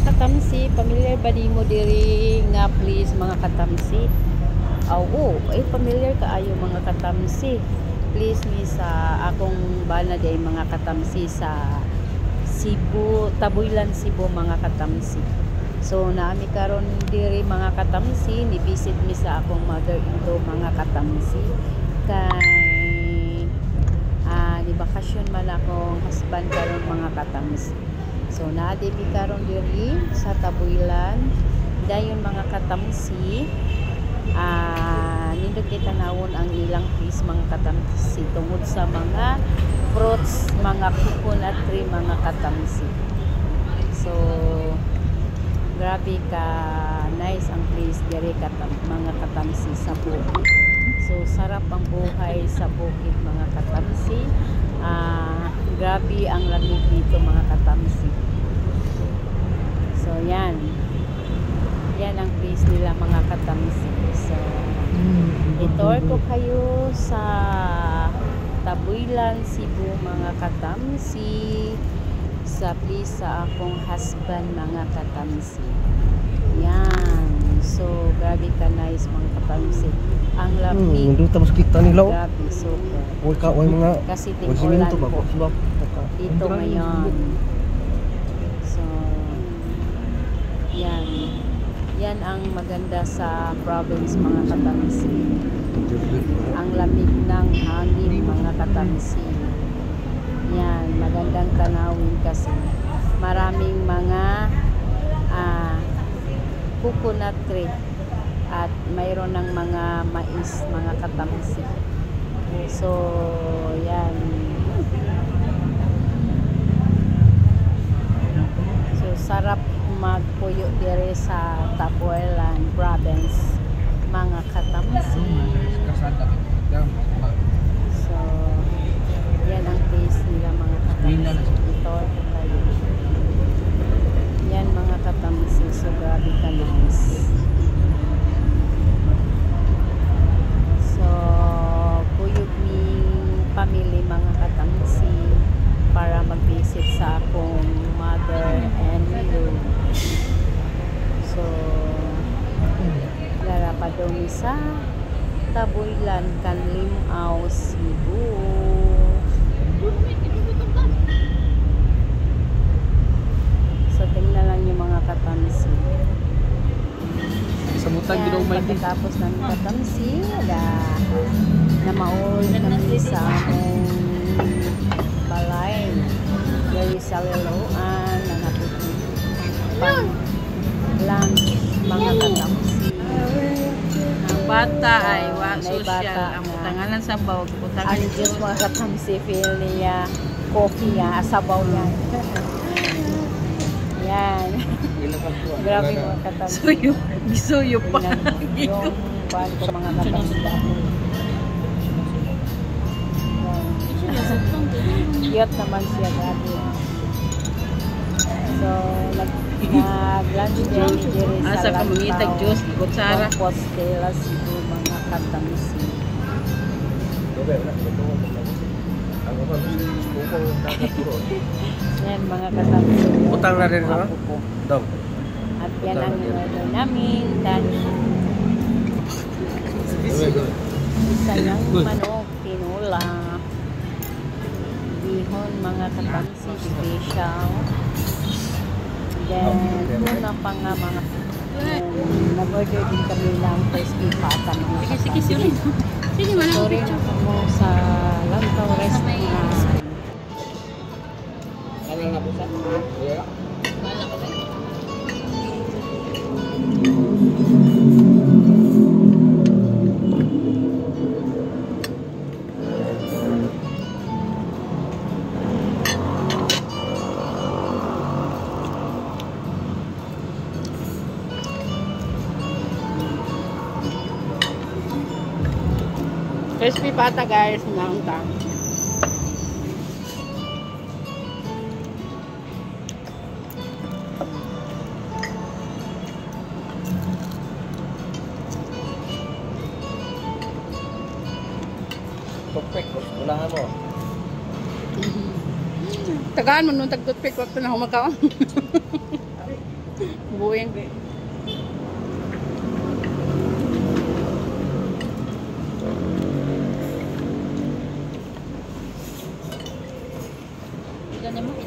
katamsi, familiar ba di mo diri nga please mga katamsi? Oo, familiar kaayo mga katamsi. Please mi sa akong bana day mga katamsi sa Cebu, Tabuilan, Cebu mga katamsi. So naami karon diri mga katamsi, ni visit mi sa akong mother-in-law mga katamsi. Kay di bakasyon man akong husband karon mga katamsi. So naadi mi karon diri sa Tabuilan. Dayon mga katamsi, nindot kay tanawon ang ilang place mga katamsi tungod sa mga fruits, mga coconut tree mga katamsi. So grabe ka nice ang place diri mga katamsi sa bukid. So sarap ang buhay sa bukid mga katamsi. Grabe ang lamig dito mga katamsi. So yan ang place nila mga katamsi. So itour ko kayo sa Tabuilan, Cebu mga katamsi, sa place sa akong husband mga katamsi. Yan. So grabe ka nice mga katamsi. Ang lamig. Nandito mas kita nila. Grabe, super. Way mga kasi ting-ulan po dito ngayon. So yan ang maganda sa province mga katamsi. Ang lamig ng hangin mga katamsi. Yan, magandang tanawin kasi maraming mga coconut tree at mayroon ng mga mais mga katamsi. So yan. So sarap magpuyo dire sa Tabuilan province mga katamsi. So yan ang place nila mga katamsi. Ito tayo. Yan mga katamsi. So grabe ka nice. So kuyog ming family mga katamsi para mag-visit sa akong mother-in-law. So larapadong sa Tabuilan, Canlimao, Cebu. So tingnan lang yung mga katamsi. Sa mutag ginaw may pagkatapos namin katamsi, na maul kami sa among balay. Dari sa Liloan, na napipang lunch mga katamsi. Ang bata ay social. Ang putanganan sa baw. Ang Diyos mga katamsi, feel niya coffee niya, sabaw niya. Yan. Grabe mga katamsi. Gisuyo pa. Yung baan ko mga katamsi. Cute naman siya, grabe. So, nag-lunch day diri sa Asa ka mangitag Diyos, kutsara. Compostela, Cebu, mga katamsi. Yan, mga katamsi. Utang na rin ha? Daw. At yan ang niloy namin. Isa ng manok, tinula. Bihon, mga katamsi, special. Then, una pa nga mga nag-order din kami ng crispy pata mga katamsi. Sige, wala So, rin ako mo sa Lantaw Restaurant. Ano na po sa? Yeah. Crispy pata guys, naunta. Perfect, unahan mo. Tagaan mo nung tag-toothpick, wag na humakaon. buing. Ganyan mo.